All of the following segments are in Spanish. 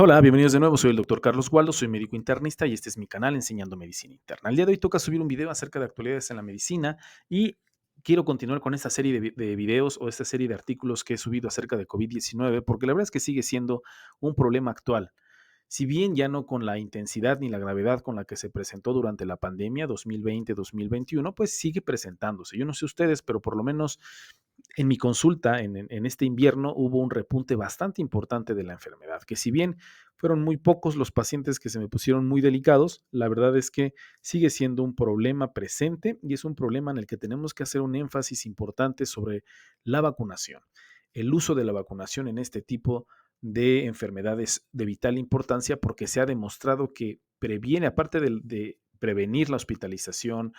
Hola, bienvenidos de nuevo. Soy el doctor Carlos Waldo, soy médico internista y este es mi canal Enseñando Medicina Interna. El día de hoy toca subir un video acerca de actualidades en la medicina y quiero continuar con esta serie de videos o esta serie de artículos que he subido acerca de COVID-19 porque la verdad es que sigue siendo un problema actual. Si bien ya no con la intensidad ni la gravedad con la que se presentó durante la pandemia 2020-2021, pues sigue presentándose. Yo no sé ustedes, pero por lo menos en mi consulta en este invierno hubo un repunte bastante importante de la enfermedad, que si bien fueron muy pocos los pacientes que se me pusieron muy delicados, la verdad es que sigue siendo un problema presente y es un problema en el que tenemos que hacer un énfasis importante sobre la vacunación. El uso de la vacunación en este tipo de enfermedades de vital importancia porque se ha demostrado que previene, aparte de prevenir la hospitalización,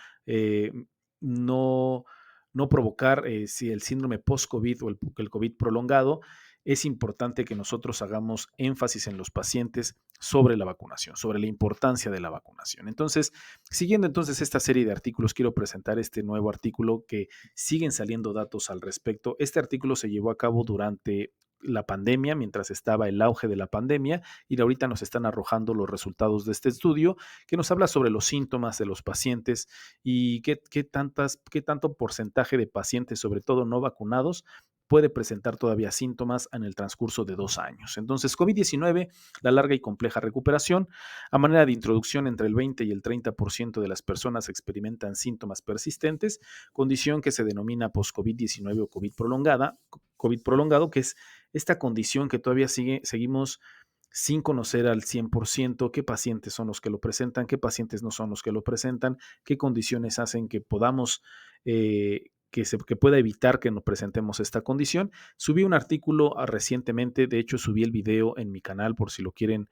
no no provocar si el síndrome post-COVID o el COVID prolongado, es importante que nosotros hagamos énfasis en los pacientes sobre la vacunación, sobre la importancia de la vacunación. Entonces, siguiendo entonces esta serie de artículos, quiero presentar este nuevo artículo que siguen saliendo datos al respecto. Este artículo se llevó a cabo durante la pandemia, mientras estaba el auge de la pandemia, y ahorita nos están arrojando los resultados de este estudio que nos habla sobre los síntomas de los pacientes y qué tanto porcentaje de pacientes, sobre todo no vacunados, puede presentar todavía síntomas en el transcurso de 2 años. Entonces, COVID-19, la larga y compleja recuperación, a manera de introducción, entre el 20 y el 30% de las personas experimentan síntomas persistentes, condición que se denomina post-COVID-19 o COVID prolongado, que es esta condición que todavía seguimos sin conocer al 100% qué pacientes son los que lo presentan, qué pacientes no son los que lo presentan, qué condiciones hacen que podamos, que pueda evitar que nos presentemos esta condición. Subí un artículo recientemente, de hecho subí el video en mi canal por si lo quieren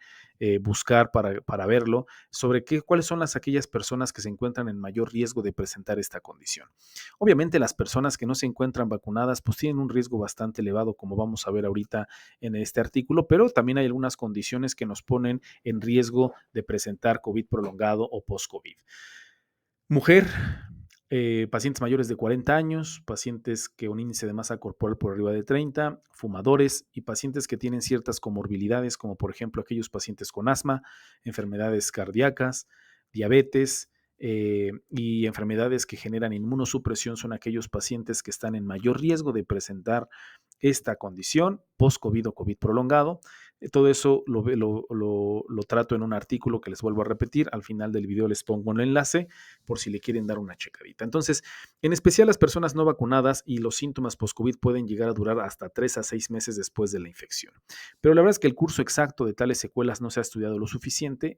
buscar para verlo, sobre cuáles son aquellas personas que se encuentran en mayor riesgo de presentar esta condición. Obviamente las personas que no se encuentran vacunadas pues tienen un riesgo bastante elevado, como vamos a ver ahorita en este artículo, pero también hay algunas condiciones que nos ponen en riesgo de presentar COVID prolongado o post-COVID. Mujer, pacientes mayores de 40 años, pacientes que un índice de masa corporal por arriba de 30, fumadores y pacientes que tienen ciertas comorbilidades, como por ejemplo aquellos pacientes con asma, enfermedades cardíacas, diabetes y enfermedades que generan inmunosupresión son aquellos pacientes que están en mayor riesgo de presentar esta condición post-COVID o COVID prolongado. Todo eso lo trato en un artículo que les vuelvo a repetir. Al final del video les pongo un enlace por si le quieren dar una checadita. Entonces, en especial las personas no vacunadas y los síntomas post-COVID pueden llegar a durar hasta 3 a 6 meses después de la infección. Pero la verdad es que el curso exacto de tales secuelas no se ha estudiado lo suficiente.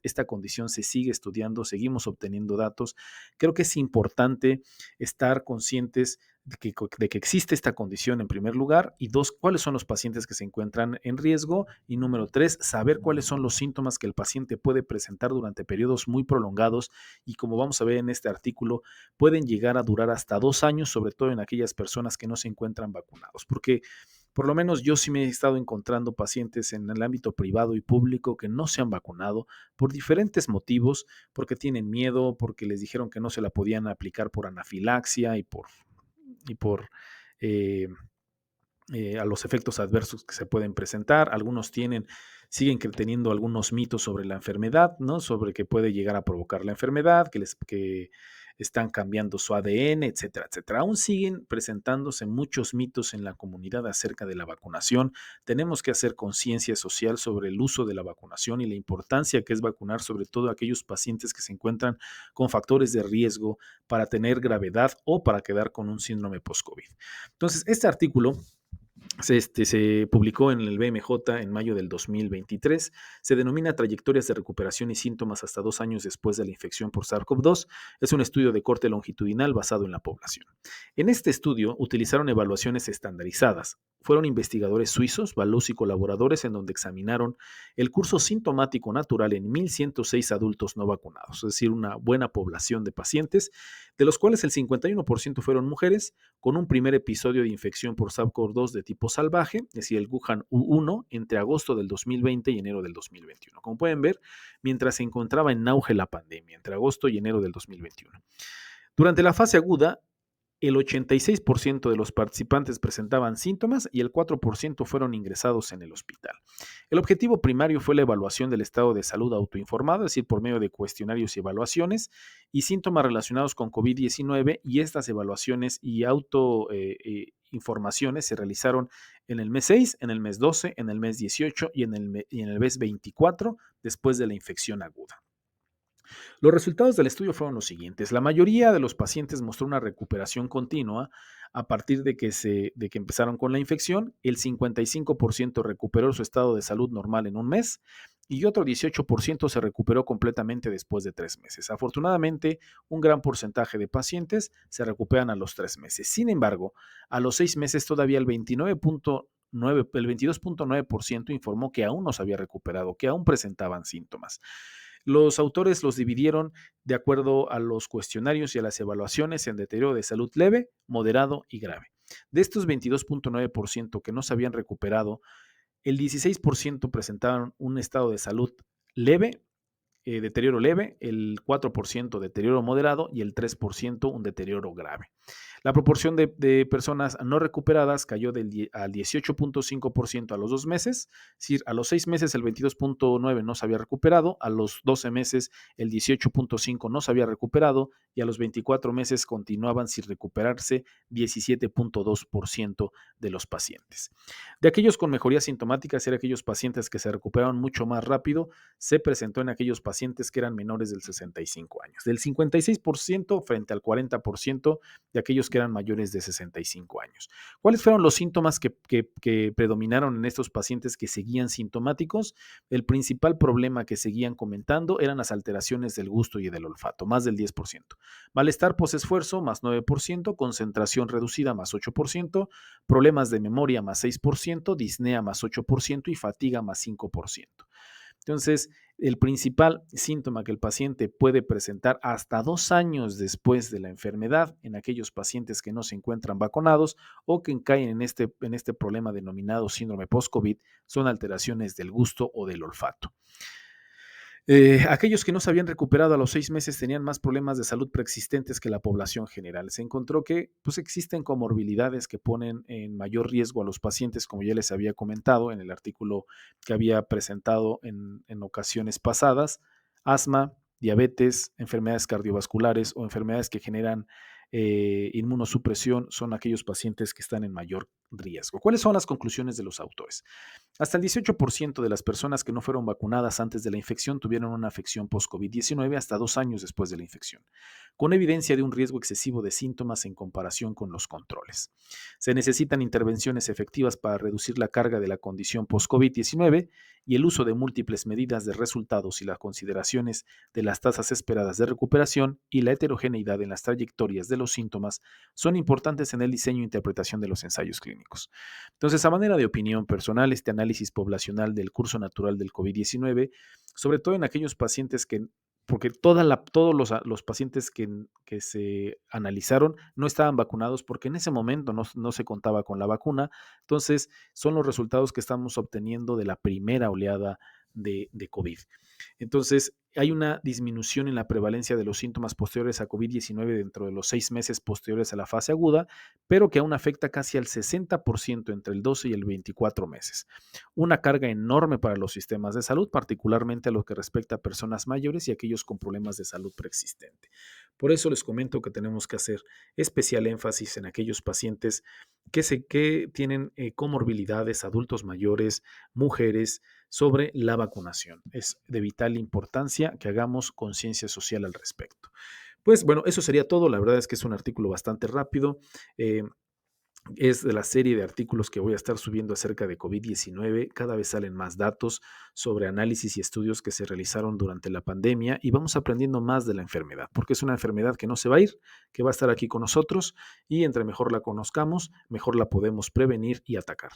Esta condición se sigue estudiando, seguimos obteniendo datos. Creo que es importante estar conscientes de que existe esta condición en primer lugar y dos, cuáles son los pacientes que se encuentran en riesgo y número tres, saber cuáles son los síntomas que el paciente puede presentar durante periodos muy prolongados y como vamos a ver en este artículo, pueden llegar a durar hasta 2 años, sobre todo en aquellas personas que no se encuentran vacunados, porque por lo menos yo sí me he estado encontrando pacientes en el ámbito privado y público que no se han vacunado por diferentes motivos, porque tienen miedo, porque les dijeron que no se la podían aplicar por anafilaxia y por eh, a los efectos adversos que se pueden presentar. Algunos siguen teniendo algunos mitos sobre la enfermedad, ¿no? Sobre que puede llegar a provocar la enfermedad, que están cambiando su ADN, etcétera, etcétera. Aún siguen presentándose muchos mitos en la comunidad acerca de la vacunación. Tenemos que hacer conciencia social sobre el uso de la vacunación y la importancia que es vacunar, sobre todo a aquellos pacientes que se encuentran con factores de riesgo para tener gravedad o para quedar con un síndrome post-COVID. Entonces, este artículo se publicó en el BMJ en mayo del 2023. Se denomina Trayectorias de recuperación y síntomas hasta 2 años después de la infección por SARS-CoV-2. Es un estudio de corte longitudinal basado en la población. En este estudio utilizaron evaluaciones estandarizadas. Fueron investigadores suizos, Baluz y colaboradores, en donde examinaron el curso sintomático natural en 1,106 adultos no vacunados, es decir, una buena población de pacientes, de los cuales el 51% fueron mujeres, con un primer episodio de infección por SARS-CoV-2 de tipo salvaje, es decir, el Wuhan U1, entre agosto del 2020 y enero del 2021. Como pueden ver, mientras se encontraba en auge la pandemia, entre agosto y enero del 2021. Durante la fase aguda, el 86% de los participantes presentaban síntomas y el 4% fueron ingresados en el hospital. El objetivo primario fue la evaluación del estado de salud autoinformado, es decir, por medio de cuestionarios y evaluaciones y síntomas relacionados con COVID-19, y estas evaluaciones y autoinformaciones se realizaron en el mes 6, en el mes 12, en el mes 18 y en el mes 24 después de la infección aguda. Los resultados del estudio fueron los siguientes. La mayoría de los pacientes mostró una recuperación continua a partir de que empezaron con la infección. El 55% recuperó su estado de salud normal en un mes y otro 18% se recuperó completamente después de 3 meses. Afortunadamente, un gran porcentaje de pacientes se recuperan a los 3 meses. Sin embargo, a los 6 meses todavía el 22.9% informó que aún no se había recuperado, que aún presentaban síntomas. Los autores los dividieron de acuerdo a los cuestionarios y a las evaluaciones en deterioro de salud leve, moderado y grave. De estos 22.9% que no se habían recuperado, el 16% presentaban un estado de salud leve, deterioro leve, el 4% deterioro moderado y el 3% un deterioro grave. La proporción de personas no recuperadas cayó al 18.5% a los 2 meses, es decir, a los 6 meses el 22.9% no se había recuperado, a los 12 meses el 18.5% no se había recuperado y a los 24 meses continuaban sin recuperarse 17.2% de los pacientes. De aquellos con mejoría sintomática, eran aquellos pacientes que se recuperaron mucho más rápido, se presentó en aquellos pacientes que eran menores del 65 años, del 56% frente al 40% de aquellos que eran mayores de 65 años. ¿Cuáles fueron los síntomas que predominaron en estos pacientes que seguían sintomáticos? El principal problema que seguían comentando eran las alteraciones del gusto y del olfato, más del 10%. Malestar posesfuerzo, más 9%, concentración reducida, más 8%, problemas de memoria, más 6%, disnea, más 8% y fatiga, más 5%. Entonces, el principal síntoma que el paciente puede presentar hasta 2 años después de la enfermedad en aquellos pacientes que no se encuentran vacunados o que caen en este problema denominado síndrome post-COVID son alteraciones del gusto o del olfato. Aquellos que no se habían recuperado a los 6 meses tenían más problemas de salud preexistentes que la población general. Se encontró que pues, existen comorbilidades que ponen en mayor riesgo a los pacientes, como ya les había comentado en el artículo que había presentado en ocasiones pasadas: asma, diabetes, enfermedades cardiovasculares o enfermedades que generan inmunosupresión son aquellos pacientes que están en mayor riesgo. ¿Cuáles son las conclusiones de los autores? Hasta el 18% de las personas que no fueron vacunadas antes de la infección tuvieron una afección post-COVID-19 hasta 2 años después de la infección, con evidencia de un riesgo excesivo de síntomas en comparación con los controles. Se necesitan intervenciones efectivas para reducir la carga de la condición post-COVID-19 y el uso de múltiples medidas de resultados y las consideraciones de las tasas esperadas de recuperación y la heterogeneidad en las trayectorias de los síntomas son importantes en el diseño e interpretación de los ensayos clínicos. Entonces, a manera de opinión personal, este análisis poblacional del curso natural del COVID-19, sobre todo en aquellos pacientes porque todos los pacientes que se analizaron no estaban vacunados porque en ese momento no se contaba con la vacuna. Entonces, son los resultados que estamos obteniendo de la primera oleada de COVID. Entonces, hay una disminución en la prevalencia de los síntomas posteriores a COVID-19 dentro de los 6 meses posteriores a la fase aguda, pero que aún afecta casi al 60% entre el 12 y el 24 meses. Una carga enorme para los sistemas de salud, particularmente a lo que respecta a personas mayores y aquellos con problemas de salud preexistente. Por eso les comento que tenemos que hacer especial énfasis en aquellos pacientes que tienen comorbilidades, adultos mayores, mujeres, sobre la vacunación. Es de vital importancia que hagamos conciencia social al respecto. Pues bueno, eso sería todo. La verdad es que es un artículo bastante rápido. Es de la serie de artículos que voy a estar subiendo acerca de COVID-19. Cada vez salen más datos sobre análisis y estudios que se realizaron durante la pandemia y vamos aprendiendo más de la enfermedad, porque es una enfermedad que no se va a ir, que va a estar aquí con nosotros y entre mejor la conozcamos, mejor la podemos prevenir y atacar.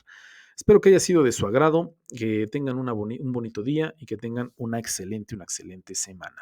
Espero que haya sido de su agrado, que tengan un bonito día y que tengan una excelente semana.